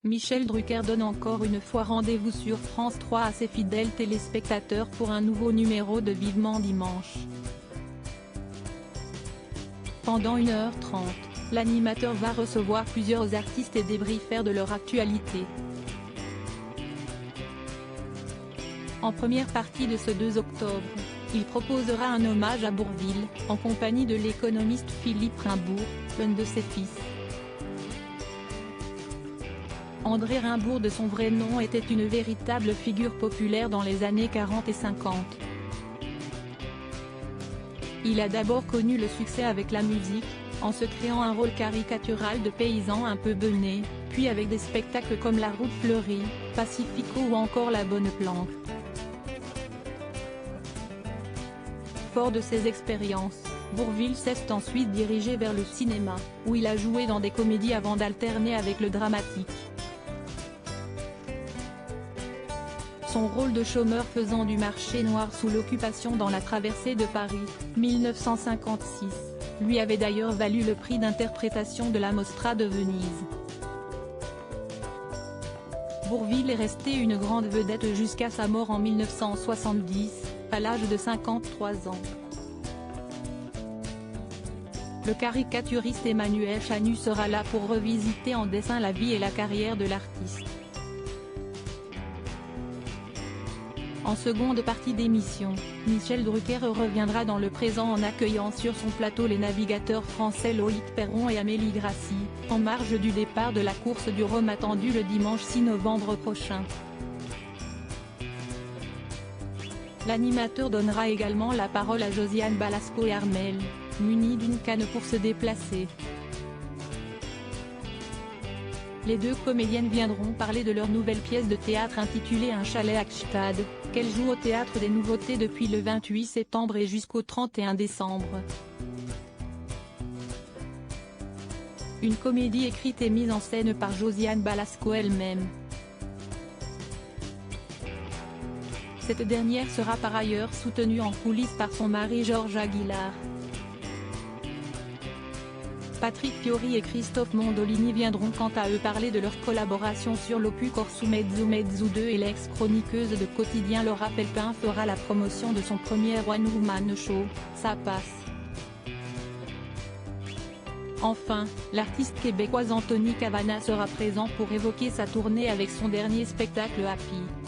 Michel Drucker donne encore une fois rendez-vous sur France 3 à ses fidèles téléspectateurs pour un nouveau numéro de Vivement Dimanche. Pendant 1h30, l'animateur va recevoir plusieurs artistes et débriefer de leur actualité. En première partie de ce 2 octobre, il proposera un hommage à Bourvil, en compagnie de l'économiste Philippe Rimbourg, l'un de ses fils. André Rimbourg, de son vrai nom, était une véritable figure populaire dans les années 40 et 50. Il a d'abord connu le succès avec la musique, en se créant un rôle caricatural de paysan un peu bené, puis avec des spectacles comme La Route fleurie, Pacifico ou encore La Bonne Planque. Fort de ses expériences, Bourvil s'est ensuite dirigé vers le cinéma, où il a joué dans des comédies avant d'alterner avec le dramatique. Son rôle de chômeur faisant du marché noir sous l'occupation dans La Traversée de Paris, 1956, lui avait d'ailleurs valu le prix d'interprétation de la Mostra de Venise. Bourvil est resté une grande vedette jusqu'à sa mort en 1970, à l'âge de 53 ans. Le caricaturiste Emmanuel Chanu sera là pour revisiter en dessin la vie et la carrière de l'artiste. En seconde partie d'émission, Michel Drucker reviendra dans le présent en accueillant sur son plateau les navigateurs français Loïc Perron et Amélie Grassi, en marge du départ de la course du Rhum attendue le dimanche 6 novembre prochain. L'animateur donnera également la parole à Josiane Balasco et Armelle, munis d'une canne pour se déplacer. Les deux comédiennes viendront parler de leur nouvelle pièce de théâtre intitulée Un chalet à Gstaad, qu'elles jouent au Théâtre des Nouveautés depuis le 28 septembre et jusqu'au 31 décembre. Une comédie écrite et mise en scène par Josiane Balasco elle-même. Cette dernière sera par ailleurs soutenue en coulisses par son mari Georges Aguilar. Patrick Fiori et Christophe Mondolini viendront quant à eux parler de leur collaboration sur l'opus Corso Mezzo Mezzo 2 et l'ex-chroniqueuse de Quotidien Laura Pelpin fera la promotion de son premier One Woman Show, Ça passe. Enfin, l'artiste québécoise Anthony Cavana sera présent pour évoquer sa tournée avec son dernier spectacle Happy.